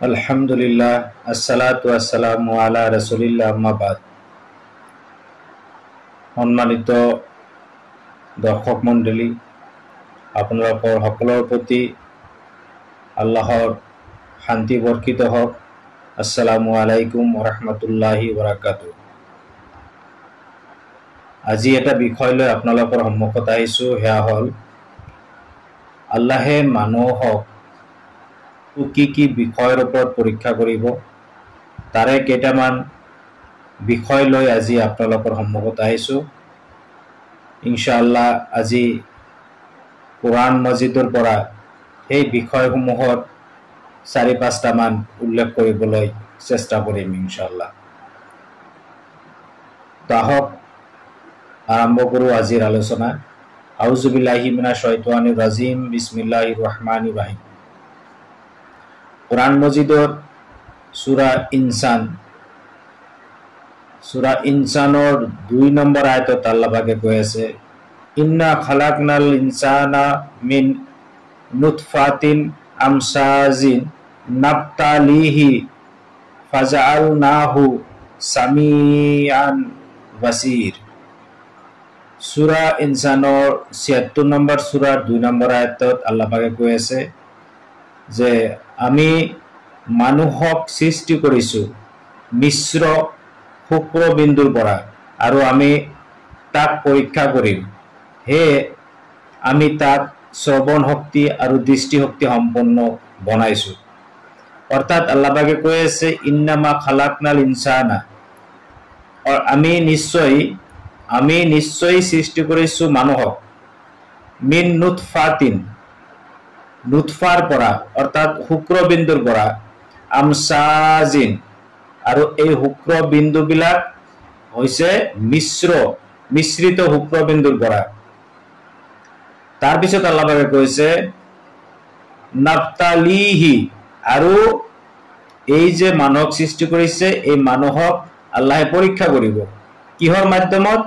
আলহামদুলিল্লাহ আসসালাতু আসসালামু আলা ৰাসূলিল্লাহ আম্মা বাদ। সম্মানিত দৰ্শক মণ্ডলী, আপোনালোকৰ সকলৰ প্ৰতি আল্লাহৰ শান্তি বৰ্ষিত হওক। আসসালামু আলাইকুম ওয়া বাৰাকাতুহু। আজি এটা বিষয় লৈ আপোনালোকৰ সন্মুখত আহিছো, সেয়া হ'ল আল্লাহে মানুহক কি কি বিষয়ৰ ওপৰত পৰীক্ষা কৰিব, তাৰে কেইটামান বিষয় লৈ আজি আপোনালোকৰ সন্মুখত আহিছো। ইনশাআল্লাহ আজি কোৰআন মজিদৰ পৰা সেই বিষয়সমূহৰ 4-5টা মান উল্লেখ কৰিবলৈ চেষ্টা কৰিম ইনশাআল্লাহ। তাহক আৰম্ভ কৰো আজিৰ আলোচনা। আউযু বিল্লাহি মিনাশ শাইতানিৰ ৰাজিম, বিসমিল্লাহিৰ ৰহমানিৰ ৰহিম। কোৰআন মজিদৰ সূৰা ইনসানৰ 2 নম্বৰ আয়াতত আল্লাহ পাকে কৈ আছে, ইন্না খালাকনাল ইনসানা মিন নুতফাতিন আমসাজিন নাবতালিহি ফাজআলনাহু সামিআন বাসীর। সূরা ইনসানৰ 76 নম্বৰ সূৰাৰ 2 নম্বৰ আয়াতত আল্লাহ পাকে কৈ আছে যে আমি মানুহক সৃষ্টি কৰিছো মিশ্ৰ শুক্ৰবিন্দুৰ পৰা আৰু আমি তাক পৰীক্ষা কৰিম। হে আমি তাক শ্ৰৱণ শক্তি আৰু দৃষ্টি শক্তি সম্পন্ন বনাইছো। অৰ্থাৎ আল্লাহ পাকে কৈ আছে ইন্নামা খালাকনাল ইনসানা, আমি নিশ্চয় সৃষ্টি কৰিছো মানুহক মিন নুতফাতিন, নুতফাৰ পৰা অৰ্থাৎ শুক্ৰবিন্দুৰ পৰা, আমসাজিন আৰু এই শুক্ৰবিন্দুবিলাক হৈছে মিশ্ৰিত শুক্ৰবিন্দুৰ পৰা। তাৰপিছত আল্লাহ পাকে কৈছে নাবতালিহি, আৰু এই যে মানুহক সৃষ্টি কৰিছে এই মানুহক আল্লাহে পৰীক্ষা কৰিব। কিহৰ মাধ্যমত?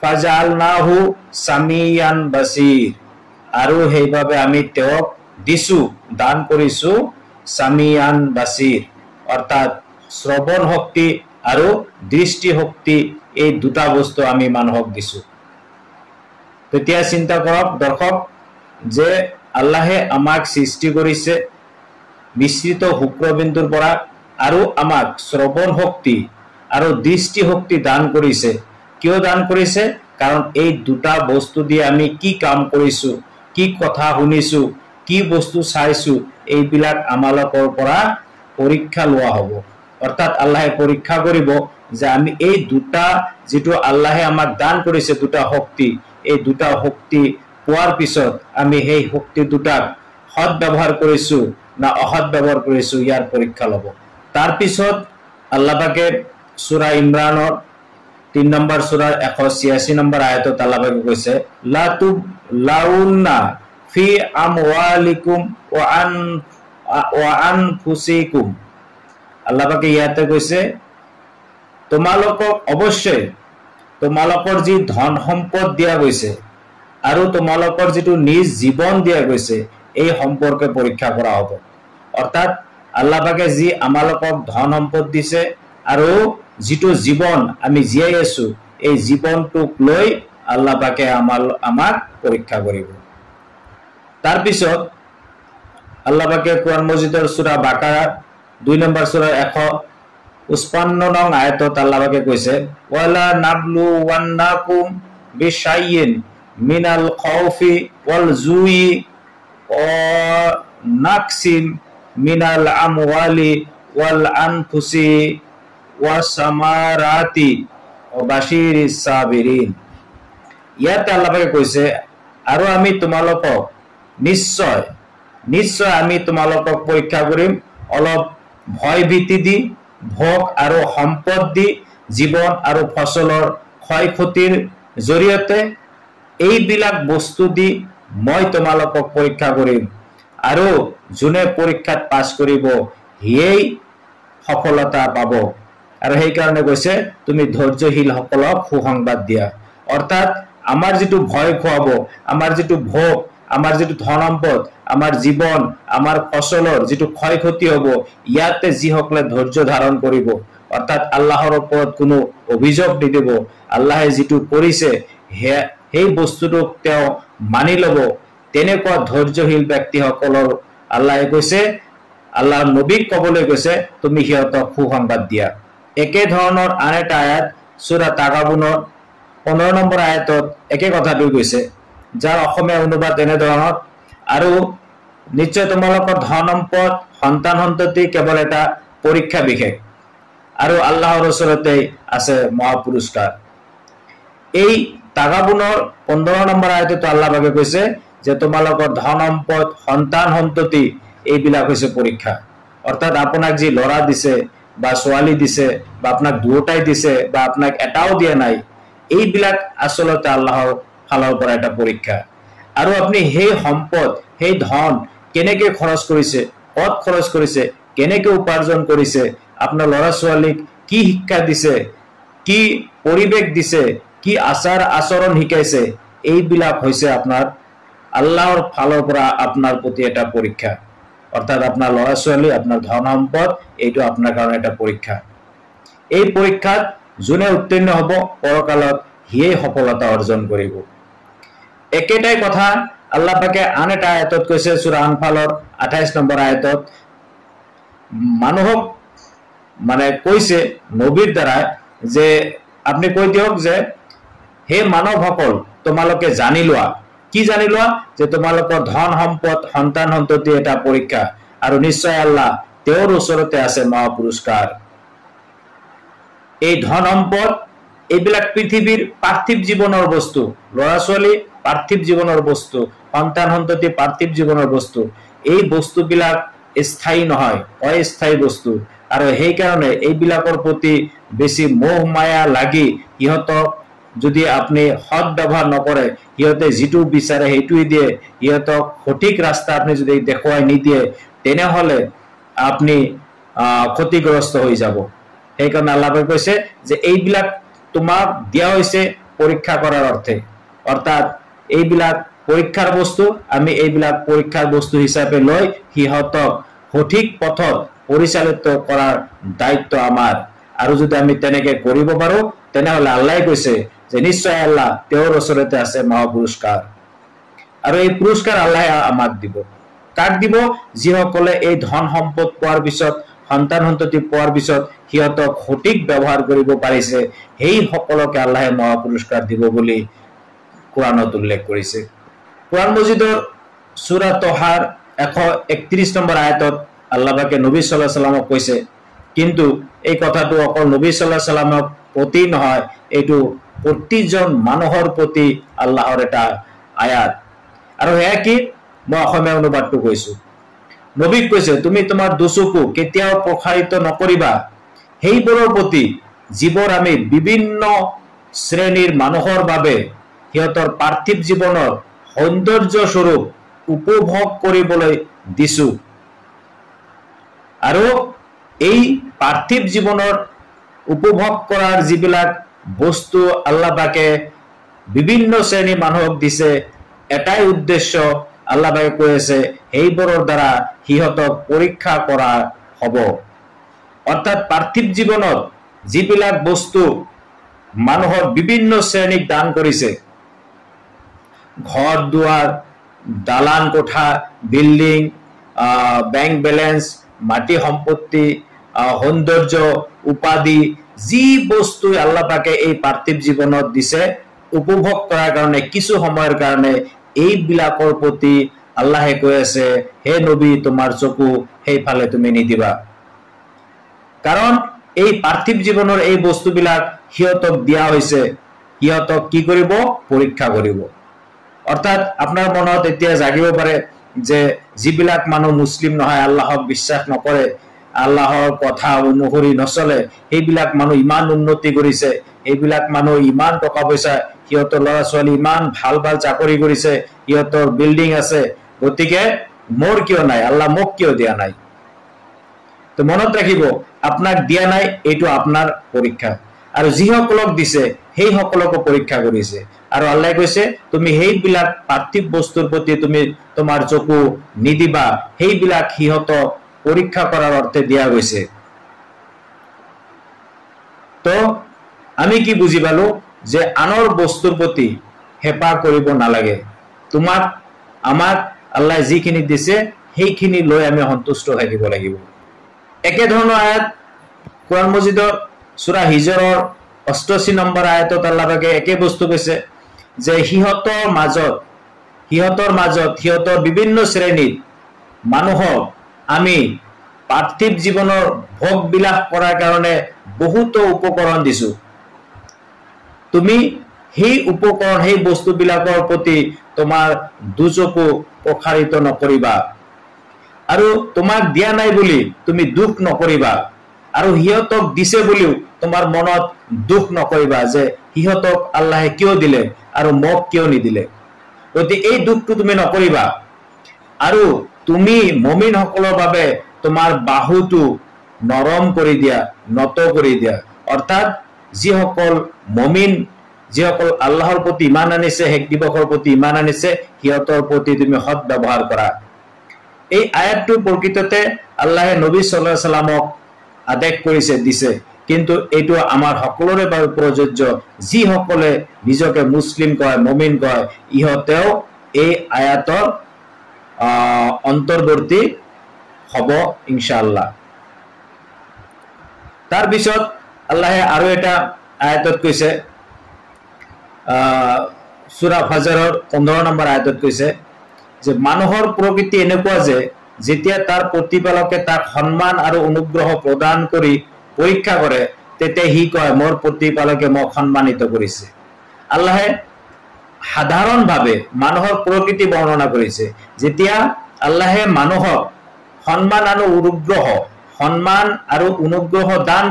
ফাজআলনাহু সামিয়ান বাসীৰ, আৰু সেইভাবে আমি তেওঁক দিছো, দান কৰিছো সামিয়ান বাসীৰ, অৰ্থাৎ শ্ৰৱণ শক্তি আৰু দৃষ্টি শক্তি, এই দুটা বস্তু আমি মানুহক দিছো। তেতিয়া চিন্তা কৰক দৰ্শক, যে আল্লাহে আমাক সৃষ্টি কৰিছে মিশ্ৰিত শুক্ৰবিন্দুৰ পৰা আৰু আমাক শ্ৰৱণ শক্তি আৰু দৃষ্টি শক্তি দান কৰিছে। কিয় দান কৰিছে? কাৰণ এই দুটা বস্তু দিয়ে আমি কি কাম কৰিছো, কি কথা শুনিছো, কি বস্তু চাইছো, এইবিলাক আমালোকৰ পৰা পৰীক্ষা লোৱা হ'ব। অৰ্থাৎ আল্লাহে পৰীক্ষা কৰিব যে আমি এই দুটা যিটো আল্লাহে আমাক দান কৰিছে দুটা শক্তি, এই দুটা শক্তি পোৱাৰ পিছত আমি সেই শক্তি দুটাক সৎ ব্যৱহাৰ কৰিছো না অসৎ ব্যৱহাৰ কৰিছো, ইয়াৰ পৰীক্ষা ল'ব। তাৰপিছত আল্লাহ পাকে সূৰা ইমৰানৰ 3 নম্বৰ সূৰাৰ 186 নম্বৰ আয়াতত আল্লাহ পাকে কৈছে লাউন্না ফি আমওয়ালিকুম ওয়া আনফুসিকুম। আল্লাহ পাকে ইয়াতে কৈছে তোমালোকক অৱশ্যই তোমালোকৰ যি ধন সম্পদ দিয়া গৈছে আৰু তোমালোকৰ যিটো নিজ জীৱন দিয়া গৈছে এই সম্পৰ্কে পৰীক্ষা কৰা হ'ব। অৰ্থাৎ আল্লাহ পাকে যি আমালোকক ধন সম্পদ দিছে আৰু যিটো জীৱন আমি জীয়াই আছো, এই জীৱনটোক লৈ আল্লাহ পাকে আমাক পৰীক্ষা কৰিব। তাৰপিছত আল্লাহ পাকে কোৰআন মজিদৰ সূৰা বাকাৰা 2 নম্বৰ সূৰাৰ 155 নং আয়াতত আল্লাহ পাকে কৈছে ওয়ালা নাবলু ওয়ান্নাকুম বিশাইইন মিনাল খাউফি ওয়াল জুই ওয়া নাকসিম মিনাল আমওয়ালি ওয়াল আনফুসি ওয়া সামারাতি ওয়া বাশিরিস সাবিরিন। ইয়াতে আল্লাহ পাকে কৈছে আৰু আমি তোমালোকক নিশ্চয় আমি তোমালোকক পৰীক্ষা কৰিম, অলপ ভয় ভীতি দি, ভোগ আৰু সম্পদ দি, জীৱন আৰু ফচলৰ ক্ষয় ক্ষতিৰ জৰিয়তে, এইবিলাক বস্তু দি মই তোমালোকক পৰীক্ষা কৰিম, আৰু যোনে পৰীক্ষাত পাছ কৰিব সিয়েই সফলতা পাব। আৰু সেইকাৰণে কৈছে তুমি ধৈৰ্যশীল সকলক সুসংবাদ দিয়া। অৰ্থাৎ আমাৰ যিটো ভয় খুৱাব, আমাৰ যিটো ভোগ, আমাৰ যেটো ধন সম্পদ আমাৰ জীৱন আমাৰ ফসলৰ যেটো ক্ষয় ক্ষতি হ'ব ইয়াতে যি সকলে ধৈৰ্য ধাৰণ কৰিব অৰ্থাৎ আল্লাহৰ ওপৰত কোনো অভিযোগ নিদিব আল্লাহে যেটো কৰিছে সেই বস্তুটো তেওঁ মানি লব তেনেকুৱা ধৈৰ্যশীল ব্যক্তিসকলৰ আল্লাহে কৈছে আল্লাহৰ নবীক কবলৈ কৈছে তুমি হিয়তক সুসংবাদ দিয়া একে ধৰণৰ আন এটা আয়াত সূৰা তাগাবুনৰ 15 নম্বৰ আয়াতত একে কথাটো কৈছে যাৰ অসমীয়া অনুবাদ এনে ধৰণৰ আৰু নিশ্চয় তোমালোকৰ ধন সম্পদ সন্তান সন্ততি কেৱল এটা পৰীক্ষা বিশেষ আৰু আল্লাহৰ ওচৰতে আছে মহা পুৰস্কাৰ এই তাগাবুনৰ 15 নম্বৰ আয়াতত আল্লাহ ভাগে কৈছে যে তোমালোকৰ ধন সম্পদ সন্তান সন্ততি এইবিলাক হৈছে পৰীক্ষা অৰ্থাৎ আপোনাক যি লৰা দিছে বা ছোৱালী দিছে বা আপোনাক দুটাই দিছে বা আপোনাক এটাও দিয়া নাই এইবিলাক আসলতে আল্লাহৰ ফালৰ পৰা এটা পৰীক্ষা আৰু আপুনি সেই সম্পদ সেই ধন কেনেকৈ খৰচ কৰিছে কত খৰচ কৰিছে কেনেকৈ উপাৰ্জন কৰিছে আপোনাৰ লৰা ছোৱালীক কি শিক্ষা দিছে কি পৰিবেশ দিছে কি আচাৰ আচৰণ শিকাইছে এইবিলাক হৈছে আপোনাৰ আল্লাহৰ ফালৰ পৰা আপোনাৰ প্ৰতি এটা পৰীক্ষা অৰ্থাৎ আপোনাৰ লৰা ছোৱালী আপোনাৰ ধন সম্পদ এইটো আপোনাৰ কাৰণে এটা পৰীক্ষা এই পৰীক্ষাত যোনে উত্তীৰ্ণ হ'ব পৰকালত হিয়ে সফলতা অৰ্জন কৰিব একেটাই কথা আল্লাহ পাকে আন এটা আয়াতত কৈছে সূৰা আনফালৰ 28 নম্বৰ আয়াতত মানুহক মানে কৈছে নবীৰ দ্বাৰা যে আপনি কৈ দিয়ক যে হে মানৱসকল তোমালোকে জানি লোৱা কি জানি লোৱা যে তোমালোকৰ ধন সম্পদ সন্তান সন্ততি এটা পৰীক্ষা আৰু নিশ্চয় আল্লাহ তেওঁৰ ওচৰতে আছে মহা পুৰস্কাৰ এই ধন সম্পদ এইবিলাক পৃথিৱীৰ পাৰ্থিৱ জীৱনৰ বস্তু লৰা ছোৱালী পাৰ্থিৱ জীৱনৰ বস্তু সন্তান সন্ততি পাৰ্থিৱ জীৱনৰ বস্তু এই বস্তুবিলাক স্থায়ী নহয় অস্থায়ী বস্তু আৰু সেই কাৰণে এইবিলাকৰ প্ৰতি বেছি মোহ মায়া লাগি ইহতক যদি আপনি সৎ ব্যবহাৰ নকৰে ইহতে যেটো বিচাৰে হেতুই দিয়ে ইহতক সঠিক ৰাস্তা আপনি যদি দেখুৱাই নিদিয়ে তেনেহলে আপনি ক্ষতিগ্ৰস্ত হৈ যাব এই কাৰণে আল্লাহে কৈছে যে এইবিলাক তোমাক দিয়া হৈছে পৰীক্ষা কৰাৰ অৰ্থে অৰ্থাৎ এইবিলাক পৰীক্ষাৰ বস্তু আমি এইবিলাক পৰীক্ষাৰ বস্তু হিচাপে লৈ হিহতক সঠিক পথত পৰিচালিত কৰাৰ দায়িত্ব আমাৰ আৰু যদি আমি তেনেকে কৰিব পাৰো তেনেহলে আল্লাহে কৈছে যে নিশ্চয় আল্লাহ তেওঁৰ ওচৰতে আছে মহা পুৰস্কাৰ আৰু এই পুৰস্কাৰ আল্লাহে আমাক দিব কাক দিব যিসকলে এই ধন সম্পদ পোৱাৰ পিছত সন্তান সন্ততি পোৱাৰ পিছত হিয়তক সঠিক ব্যৱহাৰ কৰিব পাৰিছে সেই সকলকে আল্লাহে মহা পুৰস্কাৰ দিব বুলি কোৰানত উল্লেখ কৰিছে কোৰান মজিদৰ সূৰা তহাৰ 131 নম্বৰ আয়াতত আল্লাহ পাকে নবী সাল্লাল্লাহু আলাইহি ওয়াসাল্লামক কৈছে কিন্তু এই কথাটো অকল নবী সাল্লাল্লাহু আলাইহি ওয়াসাল্লামক প্ৰতি নহয় এইটো প্ৰতিজন মানুহৰ প্ৰতি আল্লাহৰ এটা আয়াত আৰু এয়া কি মই অসমীয়া অনুবাদটো কৈছো নবীক কৈছে তুমি তোমাৰ দুচকু কেতিয়াও প্ৰসাৰিত নকৰিবা সেইবোৰৰ প্ৰতি যিবোৰ আমি বিভিন্ন শ্ৰেণীৰ মানুহৰ বাবে হিয়তৰ পাৰ্থিৱ জীৱনৰ সৌন্দৰ্য স্বৰূপ উপভোগ কৰিবলৈ দিছো আৰু এই পাৰ্থিৱ জীৱনৰ উপভোগ কৰাৰ যিবিলাক বস্তু আল্লাহ পাকে বিভিন্ন শ্ৰেণীৰ মানুহক দিছে এটাই উদ্দেশ্য আল্লাহ পাকে কৈ আছে এইবোৰৰ দ্বাৰা হিহতক পৰীক্ষা কৰা হ'ব অৰ্থাৎ পাৰ্থিৱ জীৱনত যিবিলাক বস্তু মানুহৰ বিভিন্ন শ্ৰেণীক দান কৰিছে ঘৰ দুৱাৰ দালান কোঠা বিল্ডিং বেংক বেলেন্স মাটি সম্পত্তি সৌন্দৰ্য উপাধি যি বস্তু আল্লাহ পাকে এই পাৰ্থিৱ জীৱনত দিছে উপভোগ কৰাৰ কাৰণে কিছু সময়ৰ কাৰণে এইবিলাকৰ প্ৰতি আল্লাহে কৈ আছে হে নবী তোমাৰ চকু সেইফালে তুমি নিদিবা কাৰণ এই পাৰ্থিৱ জীৱনৰ এই বস্তুবিলাক হিয়তক দিয়া হৈছে হিয়তক কি কৰিব পৰীক্ষা কৰিব অৰ্থাৎ আপোনাৰ মনত এতিয়া জাগিব পাৰে যে যিবিলাক মানুহ মুছলিম নহয় আল্লাহক বিশ্বাস নকৰে আল্লাহৰ কথা অনুসৰি নচলে এইবিলাক মানুহ ইমান উন্নতি কৰিছে এইবিলাক মানুহ ইমান টকা পইচা হিয়তৰ লৰা ছোৱালী ইমান ভাল ভাল চাকৰি কৰিছে হিয়তৰ বিল্ডিং আছে গতিকে মোৰ কিয় নাই আল্লাহ মোক কিয় দিয়া নাই তো মনত ৰাখিব আপোনাক দিয়া নাই এইটো আপোনাৰ পৰীক্ষা আৰু যিসকলক দিছে সেই সকলক পৰীক্ষা কৰিছে আৰু আল্লাহে কৈছে তুমি সেইবিলাক পাৰ্থিৱ বস্তুৰ প্ৰতি তুমি তোমাৰ চকু নিদিবা, সেইবিলাক সিহঁতক পৰীক্ষা কৰাৰ অৰ্থে দিয়া গৈছে। তো আমি কি বুজি পালো যে আনৰ বস্তুৰ প্ৰতি হেঁপাহ কৰিব নালাগে। তোমাক আমাক আল্লাহ যিখিনি দিছে সেইখিনি লৈ আমি সন্তুষ্ট থাকিব লাগিব। একে ধৰণৰ আয়াত কোৰআন মজিদৰ সূৰা হিজৰৰ 88 নম্বৰ আয়াতত আল্লাহ পাকে একে বস্তু কৈছে যে সিহঁতৰ মাজত সিহঁতৰ বিভিন্ন শ্ৰেণীত মানুহক আমি পাৰ্থিৱ জীৱনৰ ভোগ বিলাস কৰাৰ কাৰণে বহুতো উপকৰণ দিছো। তুমি সেই উপকৰণ সেই বস্তুবিলাকৰ প্ৰতি তোমাৰ দুচকু প্ৰসাৰিত নকৰিবা, আৰু তোমাক দিয়া নাই বুলি তুমি দুখ নকৰিবা, আৰু সিহঁতক দিছে বুলিও তোমাৰ মনত দুখ নকৰিবা যে সিহঁতক আল্লাহে কিয় দিলে আৰু মোক কিয় নিদিলে। গতিকে এই দুখটো তুমি নকৰিবা, আৰু তুমি মুমিন সকলৰ বাবে তোমাৰ বাহুটো নৰম কৰি দিয়া, নত কৰি দিয়া। অৰ্থাৎ যিসকল মুমিন, যিসকল আল্লাহৰ প্ৰতি ইমান আনিছে, শেষ দিৱসৰ প্ৰতি ইমান আনিছে, সিহঁতৰ প্ৰতি তুমি সৎ ব্যৱহাৰ কৰা। এই আয়াতটো প্ৰকৃততে আল্লাহে নবী সাল্লাল্লাহু আলাইহি সাল্লামক আদেশ কৰিছে, দিছে, কিন্তু এইটো আমাৰ সকলোৰে বাবে প্ৰযোজ্য। যিসকলে নিজকে মুছলিম কয়, মুমিন কয়, ইহঁতেও এই আয়াতৰ অন্তৰ্বৰ্তী হ'ব ইনশাআল্লাহ। তাৰপিছত আল্লাহে আৰু এটা আয়াতত কৈছে, সূৰা ফাজৰৰ 15 নম্বৰ আয়াতত কৈছে যে মানুহৰ প্ৰকৃতি এনেকুৱা যে যেতিয়া তাৰ প্ৰতিপালকে তাক সন্মান আৰু অনুগ্ৰহ প্ৰদান কৰি পৰীক্ষা কৰে, তেতিয়া সি কয় মোৰ প্ৰতিপালকে মোক সন্মানিত কৰিছে। আল্লাহে সাধাৰণভাৱে মানুহৰ প্ৰকৃতি বৰ্ণনা কৰিছে। যেতিয়া আল্লাহে মানুহক সন্মান আৰু অনুগ্ৰহ দান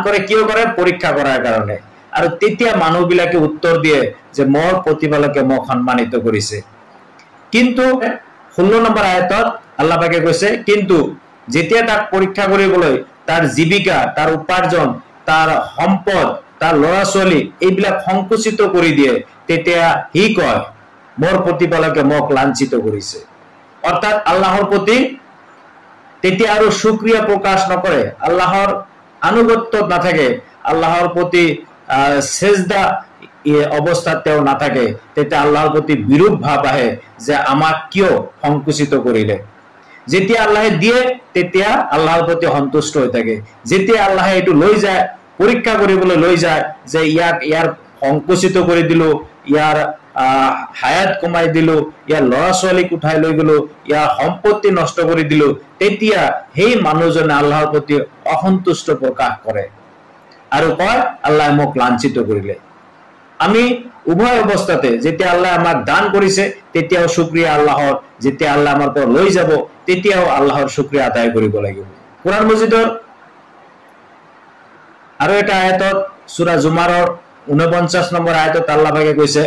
কৰে কিয় কৰে? পৰীক্ষা কৰাৰ কাৰণে। আৰু তেতিয়া মানুহবিলাকে উত্তৰ দিয়ে যে মোৰ প্ৰতিপালকে মোক সন্মানিত কৰিছে। কিন্তু 16 নম্বৰ আয়াতত আল্লাহ পাকে কৈছে কিন্তু যেতিয়া তাক পৰীক্ষা কৰিবলৈ তাৰ জীৱিকা, তাৰ উপাৰ্জন, তাৰ সম্পদ, তাৰ ল'ৰা ছোৱালী এইবিলাক সংকুচিত কৰি দিয়ে, তেতিয়া সি কয় মোৰ প্ৰতিপালকে মোক লাঞ্ছিত কৰিছে। অৰ্থাৎ আল্লাহৰ প্ৰতি তেতিয়া আৰু শুকৰিয়া প্ৰকাশ নকৰে, আল্লাহৰ আনুগত্যত নাথাকে, আল্লাহৰ প্ৰতি সেজদা অৱস্থাত তেওঁ নাথাকে। তেতিয়া আল্লাহৰ প্ৰতি বিৰূপ ভাৱ আহে যে আমাক কিয় সংকুচিত কৰিলে। যেতিয়া আল্লাহে দিয়ে তেতিয়া আল্লাহৰ প্ৰতি সন্তুষ্ট হৈ থাকে। যেতিয়া আল্লাহে এইটো লৈ যায়, পৰীক্ষা কৰিবলৈ লৈ যায় যে ইয়াৰ সংকুচিত কৰি দিলো, ইয়াৰ হায়াত কমাই দিলো, ইয়াৰ ল'ৰা ছোৱালীক উঠাই লৈ গলো, ইয়াৰ সম্পত্তি নষ্ট কৰি দিলো, তেতিয়া সেই মানুহজনে আল্লাহৰ প্ৰতি অসন্তুষ্ট প্ৰকাশ কৰে আৰু কয় আল্লাহে মোক লাঞ্ছিত কৰিলে। আমি উভয় অৱস্থাতে যেতিয়া আল্লাহ আমাক দান কৰিছে তেতিয়াও শুকৰিয়া আল্লাহৰ, যেতিয়া আল্লাহ আমাৰ পৰা লৈ যাব তেতিয়াও আল্লাহৰ শুকৰিয়া আদায় কৰিব লাগিব। কোৰআন মজিদৰ আৰু এটা আয়াতত সূৰা জুমাৰৰ 49 নম্বৰ আয়াতত আল্লাহ পাকে কৈছে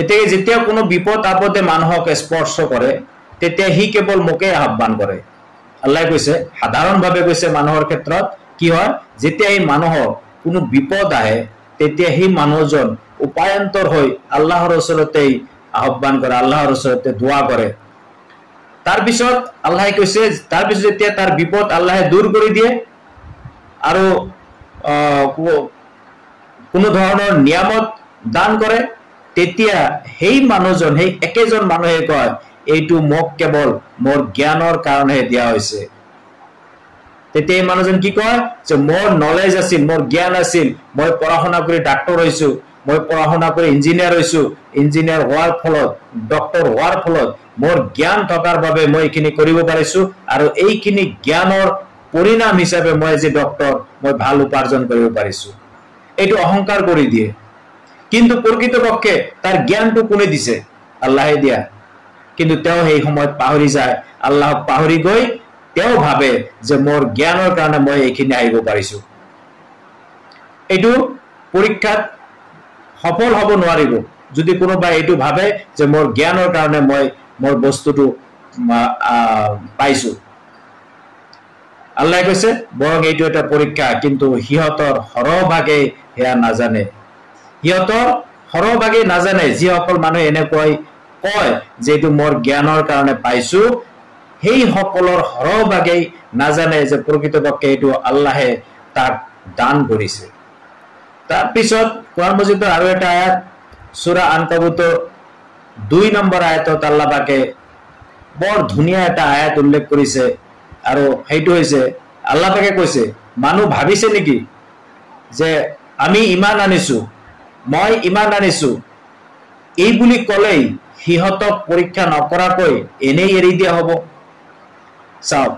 এতিয়া যেতিয়া কোনো বিপদ আপদে মানুহক স্পৰ্শ কৰে তেতিয়া সি কেৱল মোকে আহ্বান কৰে। আল্লাহে কৈছে সাধাৰণভাৱে কৈছে মানুহৰ ক্ষেত্ৰত কি হয়, যেতিয়া এই মানুহৰ কোনো বিপদ আহে তেতিয়া সেই মানুহজন উপায়ন্তৰ হৈ আল্লাহৰ ওচৰতেই আহ্বান কৰে, আল্লাহৰ ওচৰতে দোৱা কৰে। তাৰপিছত আল্লাহে কৈছে তাৰপিছত যেতিয়া তাৰ বিপদ আল্লাহে দূৰ কৰি দিয়ে আৰু কোনো ধৰণৰ নিয়ামত দান কৰে, তেতিয়া সেই মানুহজন, সেই একেজন মানুহে কয় এইটো মোক কেৱল মোৰ জ্ঞানৰ কাৰণেহে দিয়া হৈছে। তেতিয়া এই মানুহজন কি কয় যে মোৰ নলেজ আছিল, মোৰ জ্ঞান আছিল, মই পঢ়া শুনা কৰি ডাক্তৰ হৈছো, মই পঢ়া শুনা কৰি ইঞ্জিনিয়াৰ হৈছো, ইঞ্জিনিয়াৰ হোৱাৰ ফলত, ডক্তৰ হোৱাৰ ফলত মোৰ জ্ঞান থকাৰ বাবে মই এইখিনি কৰিব পাৰিছো, আৰু এইখিনি জ্ঞানৰ পৰিণাম হিচাপে মই আজি ডক্তৰ, মই ভাল উপাৰ্জন কৰিব পাৰিছো। এইটো অহংকাৰ কৰি দিয়ে। কিন্তু প্ৰকৃতপক্ষে তাৰ জ্ঞানটো কোনে দিছে? আল্লাহে দিয়া। কিন্তু তেওঁ সেই সময়ত পাহৰি যায়, আল্লাহক পাহৰি গৈ তেওঁ ভাবে যে মোৰ জ্ঞানৰ কাৰণে মই এইখিনি আহিব পাৰিছো। এইটো পৰীক্ষাত সফল হ'ব নোৱাৰিব যদি কোনোবাই এইটো ভাবে যে মোৰ জ্ঞানৰ কাৰণে মই মোৰ বস্তুটো পাইছো। আল্লাহে কৈছে বৰং এইটো এটা পৰীক্ষা, কিন্তু সিহঁতৰ সৰহভাগে সেয়া নাজানে। সিহঁতৰ সৰহভাগে নাজানে, যিসকল মানুহে এনেকৈ কয় যে এইটো মোৰ জ্ঞানৰ কাৰণে পাইছো, সেই সকলৰ সৰহভাগেই নাজানে যে প্ৰকৃতপক্ষে এইটো আল্লাহে তাক দান কৰিছে। তাৰপিছত কোৰআন মজিদৰ আৰু এটা আয়াত সূৰা আনকাবুতৰ 2 নম্বৰ আয়াতত আল্লাহ পাকে বৰ ধুনীয়া এটা আয়াত উল্লেখ কৰিছে, আৰু সেইটো হৈছে আল্লাহ পাকে কৈছে, মানুহ ভাবিছে নেকি যে আমি ইমান আনিছো, মই ইমান আনিছো, এই বুলি ক'লেই সিহঁতক পৰীক্ষা নকৰাকৈ এনেই এৰি দিয়া হ'ব? চাওক,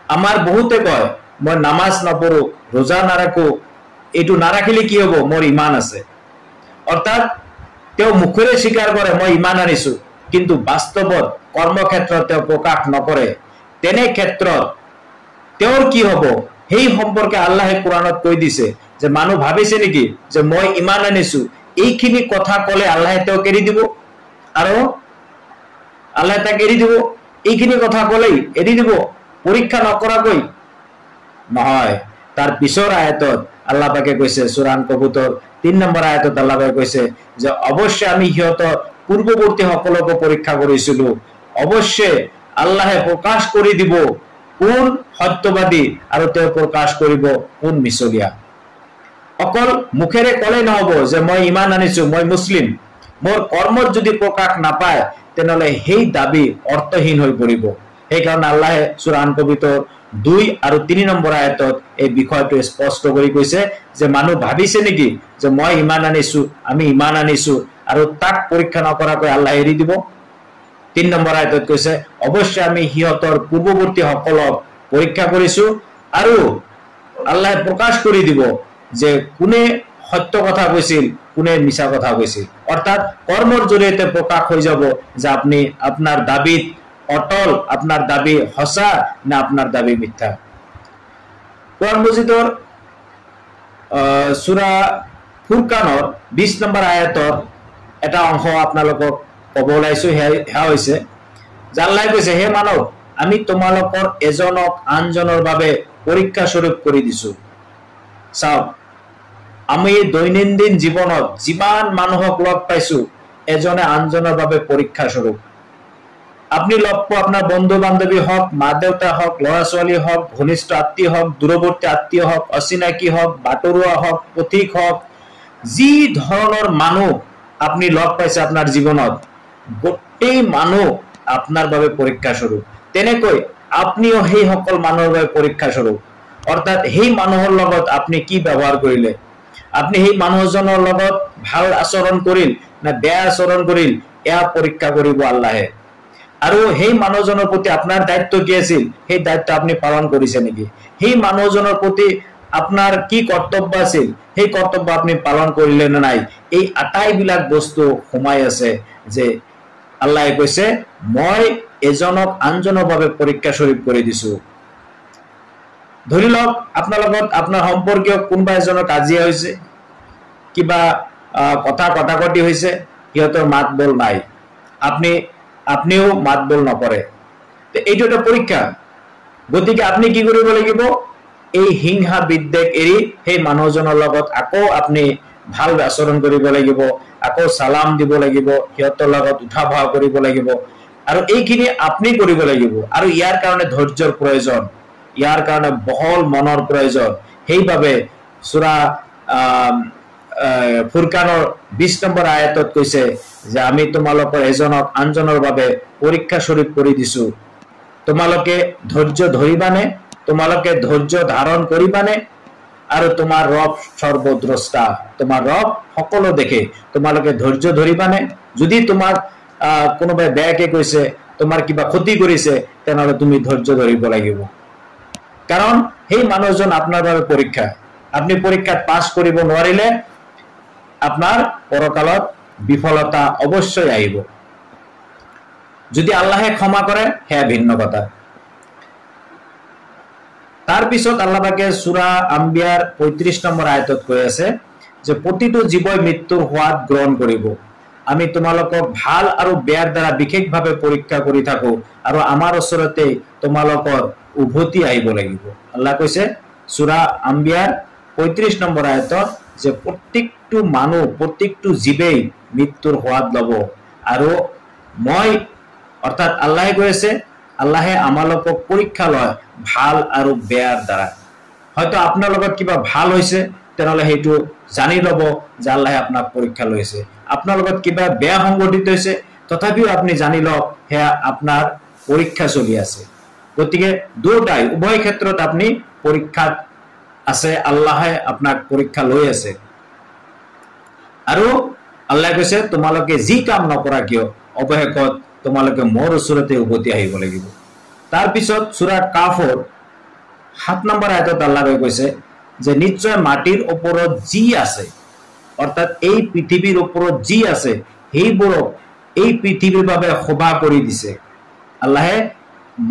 আমাৰ বহুতে কয় মই নামাজ নপঢ়ো, ৰোজা নাৰাখো, এইটো নাৰাখিলে কি হ'ব, মোৰ ইমান আছে। অৰ্থাৎ তেওঁ মুখেৰে স্বীকাৰ কৰে মই ইমান আনিছো, কিন্তু বাস্তৱত কৰ্মক্ষেত্ৰত তেওঁ প্ৰকাশ নকৰে। তেনে ক্ষেত্ৰত তেওঁৰ কি হ'ব সেই সম্পৰ্কে আল্লাহে কোৰআনত কৈ দিছে যে মানুহ ভাবিছে নেকি যে মই ইমান আনিছো, এইখিনি কথা ক'লে আল্লাহে তেওঁক এৰি দিব? আৰু আল্লাহে তাক এৰি দিব? এইখিনি কথা ক'লেই এৰি দিব পৰীক্ষা নকৰাকৈ? নহয়। তাৰ পিছৰ আয়াতত আল্লাহ পাকে কৈছে, সূৰা আনকাবুতৰ 3 নম্বৰ আয়াতত আল্লাহ পাকে কৈছে যে অৱশ্যে আমি সিহঁতৰ পূৰ্বৱৰ্তী সকলকো পৰীক্ষা কৰিছিলো, অৱশ্যে আল্লাহে প্ৰকাশ কৰি দিব কোন সত্যবাদী আৰু তেওঁ প্ৰকাশ কৰিব কোন মিছলীয়া। অকল মুখেৰে ক'লে নহ'ব যে মই ইমান আনিছো, মই মুছলিম, মোৰ কৰ্মত যদি প্ৰকাশ নাপায় তেনেহ'লে সেই দাবী অৰ্থহীন হৈ পৰিব। সেইকাৰণে আল্লাহে সূৰা আনকাবুতৰ 2 আৰু 3 নম্বৰ আয়াতত এই বিষয়টো স্পষ্ট কৰি কৈছে যে মানুহ ভাবিছে নেকি যে মই ইমান আনিছো, আমি ইমান আনিছো, আৰু তাক পৰীক্ষা নকৰাকৈ আল্লাহ এৰি দিব? 3 নম্বৰ আয়াতত কৈছে অৱশ্যে আমি সিহঁতৰ পূৰ্বৱৰ্তী সকলক পৰীক্ষা কৰিছো, আৰু আল্লাহে প্ৰকাশ কৰি দিব যে কোনে সত্য কথা কৈছিল, কোনে মিছা কথা কৈছিল। অৰ্থাৎ কৰ্মৰ জৰিয়তে প্ৰকাশ হৈ যাব যে আপনি আপনাৰ দাবিত অটল, আপনাৰ দাবি সঁচা না আপনাৰ দাবি মিথ্যা। কোৰআন মজিদৰ সূৰা ফুৰকানৰ 20 নম্বৰ আয়াতৰ এটা অংশ আপোনালোকক ক'ব ওলাইছো। সেয়া হৈছে যে আল্লাহে কৈছে, হে মানৱ, আমি তোমালোকৰ এজনক আনজনৰ বাবে পৰীক্ষা স্বৰূপ কৰি দিছো। চাওক, আমি দৈনন্দিন জীৱনত যিমান মানুহক লগ পাইছো এজনে আনজনৰ বাবে পৰীক্ষা স্বৰূপ। আপনি লগ পোৱা আপোনাৰ বন্ধু বান্ধৱী হওক, মা দেউতা হওক, ল'ৰা ছোৱালী হওক, ঘনিষ্ঠ আত্মীয় হওক, দূৰৱৰ্তী আত্মীয় হওক, অচিনাকি হওক, বাটৰুৱা হওক, পথিক হওক, যি ধৰণৰ মানুহ আপনি লগ পাইছে আপোনাৰ জীৱনত, গোটেই মানুহ আপনাৰ বাবে পৰীক্ষা স্বৰূপ। তেনেকৈ আপনিও সেই সকল মানুহৰ বাবে পৰীক্ষা স্বৰূপ। অৰ্থাৎ সেই মানুহৰ লগত আপনি কি ব্যৱহাৰ কৰিলে, আপনি সেই মানুহজনৰ লগত ভাল আচৰণ কৰিল না বেয়া আচৰণ কৰিল, এয়া পৰীক্ষা কৰিব আল্লাহে। আৰু সেই মানুহজনৰ প্ৰতি আপোনাৰ দায়িত্ব কি আছিল, সেই দায়িত্ব আপনি পালন কৰিছে নেকি? সেই মানুহজনৰ প্ৰতি আপনাৰ কি কৰ্তব্য আছিল, সেই কৰ্তব্য আপনি পালন কৰিলে নে নাই? এই আটাইবিলাক বস্তু সোমাই আছে যে আল্লাহে কৈছে মই এজনক আনজনৰ বাবে পৰীক্ষা স্বৰূপ কৰি দিছো। ধৰি লওক আপোনাৰ লগত আপোনাৰ সম্পৰ্কীয় কোনোবা এজনৰ কাজিয়া হৈছে, কিবা কথা কটাকটি হৈছে, সিহঁতৰ মাত বল নাই, আপনিও মাত বল নকৰে, এইটো এটা পৰীক্ষা। গতিকে আপনি কি কৰিব লাগিব, এই হিংসা বিদ্বেষ এৰি সেই মানুহজনৰ লগত আকৌ আপনি ভাল আচৰণ কৰিব লাগিব, আকৌ সালাম দিব লাগিব, সিহঁতৰ লগত উঠা বহা কৰিব লাগিব, আৰু এইখিনি আপনি কৰিব লাগিব। আৰু ইয়াৰ কাৰণে ধৈৰ্যৰ প্ৰয়োজন, ইয়াৰ কাৰণে বহল মনৰ প্ৰয়োজন। সেইবাবে সূৰা ফুৰকানৰ 20 নম্বৰ আয়াতত কৈছে যে আমি তোমালোকৰ এজনক আনজনৰ বাবে পৰীক্ষা স্বৰূপ কৰি দিছো। তোমালোকে ধৈৰ্য ধৰিবানে, তোমালোকে ধৈৰ্য ধাৰণ কৰিবানে? আৰু তোমাৰ ৰব সৰ্বদ্ৰষ্টা, তোমাৰ ৰব সকলো দেখে, তোমালোকে ধৈৰ্য ধৰিবানে? যদি তোমাক কোনোবাই বেয়াকে কৈছে, তোমাৰ কিবা ক্ষতি কৰিছে, তেনেহ'লে তুমি ধৈৰ্য ধৰিব লাগিব। কাৰণ সেই মানুহজন আপোনাৰ বাবে পৰীক্ষা। আপনি পৰীক্ষাত পাছ কৰিব নোৱাৰিলে আপনাৰ পৰকালত বিফলতা অবশ্যই আহিব। যদি আল্লাহে ক্ষমা কৰে সেয়া ভিন্ন কথা। তাৰ পিছত আল্লাহ পাকে সূৰা আম্বিয়াৰ 35 নম্বৰ আয়াতত কৈ আছে যে প্ৰতিটো জীৱই মৃত্যুৰ সোৱাদ গ্ৰহণ কৰিব। আমি তোমালোকক ভাল আৰু বেয়াৰ দ্বাৰা বিশেষভাৱে পৰীক্ষা কৰি থাকো, আৰু আমাৰ ওচৰতে তোমালোকৰ উভতি আহিব লাগিব। আল্লাহ কৈছে সূৰা আম্বিয়াৰ 35 নম্বৰ আয়াতত যে প্ৰত্যেকটো প্ৰত্যেকটো মানুহ প্ৰত্যেকটো জীৱেই মৃত্যুৰ সোৱাদ ল'ব আৰু মই অৰ্থাৎ আল্লাহে কৈ আছে আল্লাহে আমালোকক পৰীক্ষা লয় ভাল আৰু বেয়াৰ দ্বাৰা হয়তো আপোনাৰ লগত কিবা ভাল হৈছে তেনেহ'লে সেইটো জানি ল'ব যে আল্লাহে আপোনাক পৰীক্ষা লৈছে আপোনাৰ লগত কিবা বেয়া সংঘটিত হৈছে তথাপিও আপুনি জানি লওক সেয়া আপোনাৰ পৰীক্ষা চলি আছে গতিকে দুটাই উভয় ক্ষেত্ৰত আপুনি পৰীক্ষাত আছে আল্লাহে আপোনাক পৰীক্ষা লৈ আছে আৰু আল্লাহে কৈছে তোমালোকে যি কাম নকৰা কিয় অৱশেষত তোমালোকে মোৰ ওচৰতে উভতি আহিব লাগিব তাৰ পিছত সূৰা কাফৰ 7 নম্বৰ আয়াতত আল্লাহে কৈছে যে নিশ্চয় মাটিৰ ওপৰত যি আছে অৰ্থাৎ এই পৃথিৱীৰ ওপৰত যি আছে সেইবোৰক এই পৃথিৱীৰ বাবে শোভা কৰি দিছে আল্লাহে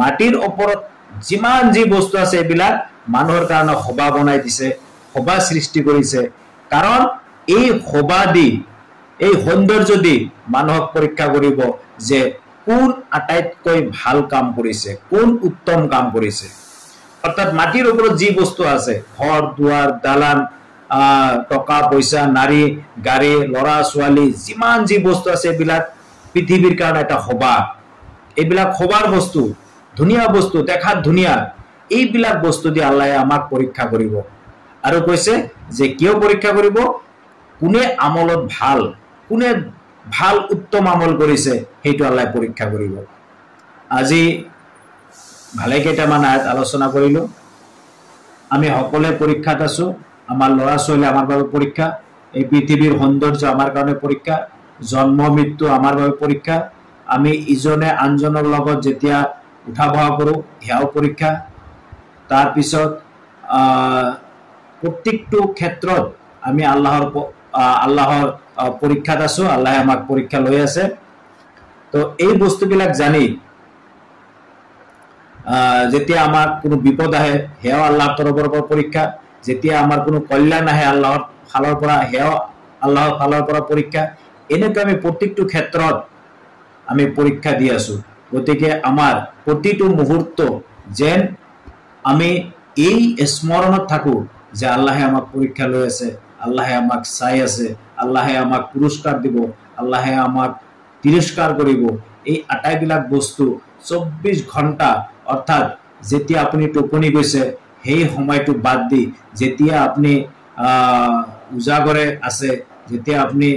মাটিৰ ওপৰত যিমান যি বস্তু আছে এইবিলাক মানুহৰ কাৰণে শোভা বনাই দিছে শোভা সৃষ্টি কৰিছে কাৰণ এই শোভা দি এই সৌন্দৰ্য দি মানুহক পৰীক্ষা কৰিব যে কোন আটাইতকৈ ভাল কাম কৰিছে কোন উত্তম কাম কৰিছে অৰ্থাৎ মাটিৰ ওপৰত যি বস্তু আছে ঘৰ দুৱাৰ দালান টকা পইচা নাৰী গাড়ী লৰা ছোৱালী যিমান যি বস্তু আছে এইবিলাক পৃথিৱীৰ কাৰণে এটা শোভা এইবিলাক শোভাৰ বস্তু ধুনীয়া বস্তু দেখাত ধুনীয়া এইবিলাক বস্তু দি আল্লাহে আমাক পৰীক্ষা কৰিব আৰু কৈছে যে কিয় পৰীক্ষা কৰিব কোনে আমলত ভাল কোনে ভাল উত্তম আমল কৰিছে সেইটো আল্লাহে পৰীক্ষা কৰিব আজি ভালে কেইটামান আয়াত আলোচনা কৰিলো আমি সকলোৱে পৰীক্ষাত আছো আমাৰ ল'ৰা ছোৱালী আমাৰ বাবে পৰীক্ষা এই পৃথিৱীৰ সৌন্দৰ্য আমাৰ কাৰণে পৰীক্ষা জন্ম মৃত্যু আমাৰ বাবে পৰীক্ষা আমি ইজনে আনজনৰ লগত যেতিয়া উঠা বহা কৰো হেয়াও পৰীক্ষা তাৰ পিছত প্ৰত্যেকটো ক্ষেত্ৰত আমি আল্লাহৰ পৰীক্ষাত আছো আল্লাহে আমাক পৰীক্ষা লৈ আছে তো এই বস্তুবিলাক জানি যেতিয়া আমাৰ কোনো বিপদ আহে হেয়াও আল্লাহৰ তৰফৰ পৰা পৰীক্ষা যেতিয়া আমাৰ কোনো কল্যাণ আহে আল্লাহৰ ফালৰ পৰা হেয়াও আল্লাহৰ ফালৰ পৰা পৰীক্ষা এনেকৈ আমি প্ৰত্যেকটো ক্ষেত্ৰত আমি পৰীক্ষা দি আছো গতিকে আমাৰ প্ৰতিটো মুহূৰ্ত যেন আমি এই স্মৰণত থাকো যে আল্লাহে আমাক পৰীক্ষা লৈ আছে আল্লাহে আমাক চাই আছে আল্লাহে আমাক পুৰস্কাৰ দিব আল্লাহে আমাক তিৰস্কাৰ কৰিব এই আটাইবিলাক বস্তু 24 ঘণ্টা অৰ্থাৎ যেতিয়া আপুনি টোপনি গৈছে সেই সময়টো বাদ দি যেতিয়া আপুনি উজাগৰে আছে যেতিয়া আপুনি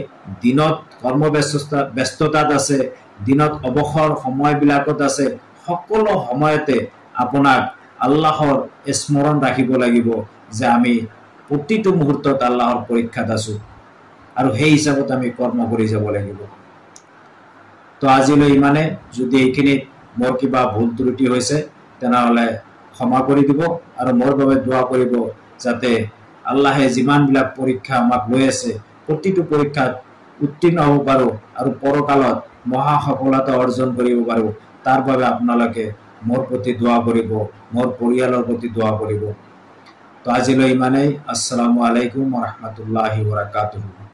দিনত ব্যস্ততাত আছে দিনত অৱসৰ সময়বিলাকত আছে সকলো সময়তে আপোনাক আল্লাহৰ স্মৰণ ৰাখিব লাগিব যে আমি প্ৰতিটো মুহূৰ্তত আল্লাহৰ পৰীক্ষাত আছো আৰু সেই হিচাপত আমি কৰ্ম কৰি যাব লাগিব তো আজিলৈ ইমানে যদি এইখিনি মোৰ কিবা ভুল ত্ৰুটি হৈছে তেনেহ'লে ক্ষমা কৰি দিব আৰু মোৰ বাবে দোৱা কৰিব যাতে আল্লাহে যিমানবিলাক পৰীক্ষা আমাক লৈ আছে প্ৰতিটো পৰীক্ষাত উত্তীৰ্ণ হ'ব পাৰো আৰু পৰকালত মহা সফলতা অৰ্জন কৰিব পাৰো তাৰ বাবে আপোনালোকে মোৰ প্ৰতি দোৱা কৰিব মোৰ পৰিয়ালৰ প্ৰতি দোৱা কৰিব তো আজিলৈ ইমানেই আসসালামু আলাইকুম ওয়া ৰাহমাতুল্লাহি ওয়া বাৰাকাতুহু।